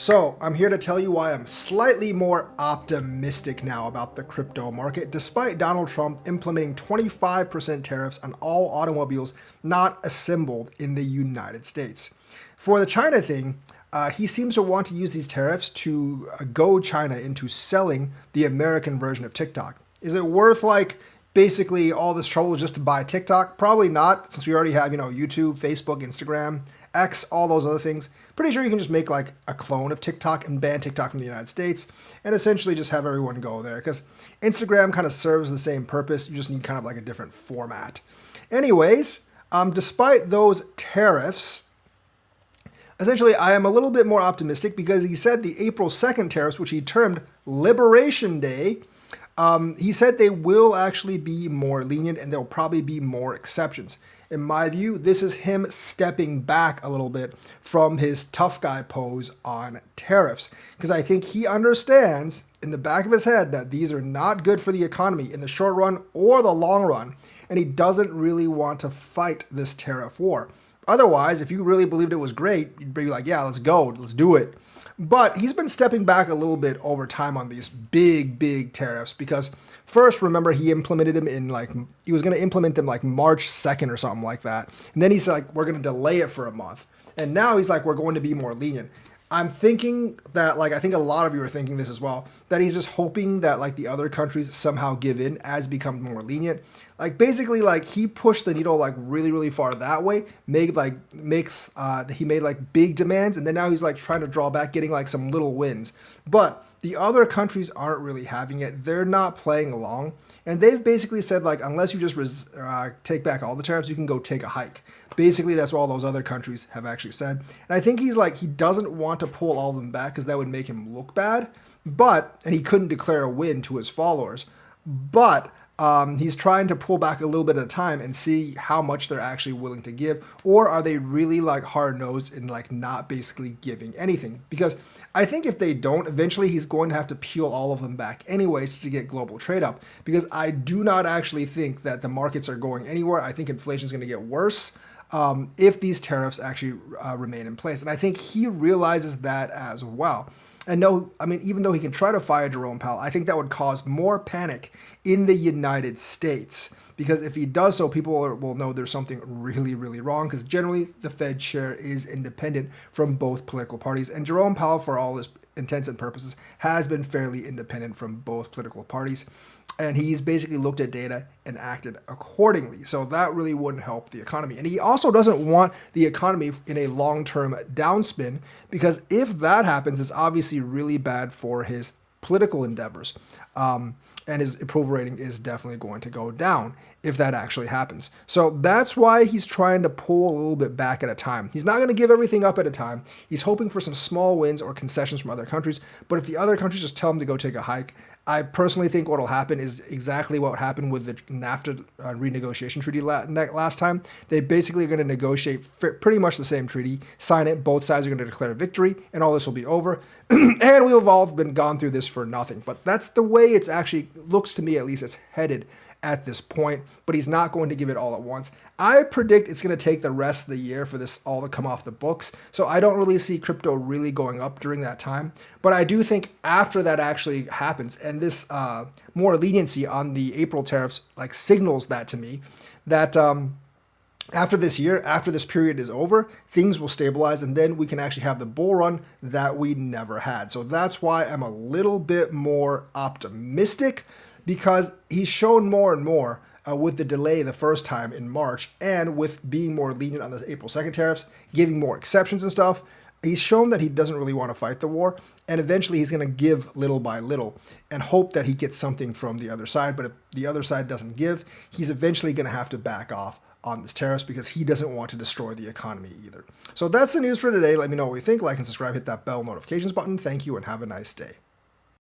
So, I'm here to tell you why I'm slightly more optimistic now about the crypto market, despite Donald Trump implementing 25% tariffs on all automobiles not assembled in the United States. For the China thing, he seems to want to use these tariffs to goad China into selling the American version of TikTok. Is it worth basically all this trouble just to buy TikTok? Probably not, since we already have, YouTube, Facebook, Instagram, X, all those other things. Pretty sure you can just make a clone of TikTok and ban TikTok from the United States and essentially just have everyone go there, because Instagram kind of serves the same purpose. You just need kind of a different format. Anyways, despite those tariffs, essentially I am a little bit more optimistic because he said the April 2nd tariffs, which he termed Liberation Day, he said they will actually be more lenient and there'll probably be more exceptions. In my view, this is him stepping back a little bit from his tough guy pose on tariffs, because I think he understands in the back of his head that these are not good for the economy in the short run or the long run, and he doesn't really want to fight this tariff war. Otherwise, if you really believed it was great, you'd be like, yeah, let's go, let's do it. But he's been stepping back a little bit over time on these big tariffs because first, remember, he implemented them he was going to implement them March 2nd or something like that. And then he's like, we're going to delay it for a month. And now he's like, we're going to be more lenient. I'm thinking that, I think a lot of you are thinking this as well, that he's just hoping that, the other countries somehow give in as become more lenient. Basically, he pushed the needle, really far that way, he made, big demands, and then now he's, trying to draw back, getting, some little wins. But the other countries aren't really having it. They're not playing along. And they've basically said, unless you just take back all the tariffs, you can go take a hike. Basically, that's what all those other countries have actually said. And I think he doesn't want to pull all of them back because that would make him look bad. And he couldn't declare a win to his followers. But he's trying to pull back a little bit at a time and see how much they're actually willing to give, or are they really hard-nosed and not basically giving anything? Because I think if they don't, eventually he's going to have to peel all of them back anyways to get global trade up, because I do not actually think that the markets are going anywhere. I think inflation is going to get worse if these tariffs actually remain in place. And I think he realizes that as well. And no, even though he can try to fire Jerome Powell, I think that would cause more panic in the United States. Because if he does so, people will know there's something really wrong. Because generally, the Fed chair is independent from both political parties. And Jerome Powell, for all his intents and purposes, has been fairly independent from both political parties. And he's basically looked at data and acted accordingly. So that really wouldn't help the economy. And he also doesn't want the economy in a long-term downspin, because if that happens, it's obviously really bad for his political endeavors. And his approval rating is definitely going to go down if that actually happens. So that's why he's trying to pull a little bit back at a time. He's not going to give everything up at a time. He's hoping for some small wins or concessions from other countries. But if the other countries just tell him to go take a hike, I personally think what will happen is exactly what happened with the NAFTA renegotiation treaty last time. They basically are going to negotiate pretty much the same treaty, sign it, both sides are going to declare victory, and all this will be over. And we've all gone through this for nothing. But that's the way it's actually, looks to me at least, it's headed at this point, but he's not going to give it all at once. I predict it's going to take the rest of the year for this all to come off the books, so I don't really see crypto really going up during that time. But I do think after that actually happens, and this more leniency on the April tariffs signals that to me, that after this year, after this period is over, things will stabilize, and then we can actually have the bull run that we never had. So that's why I'm a little bit more optimistic, because he's shown more and more with the delay the first time in March, and with being more lenient on the April 2nd tariffs, giving more exceptions and stuff. He's shown that he doesn't really want to fight the war, and eventually he's going to give little by little and hope that he gets something from the other side. But if the other side doesn't give, he's eventually going to have to back off on this tariffs, because he doesn't want to destroy the economy either. So that's the news for today. Let me know what you think. Like and subscribe, hit that bell notifications button. Thank you and have a nice day.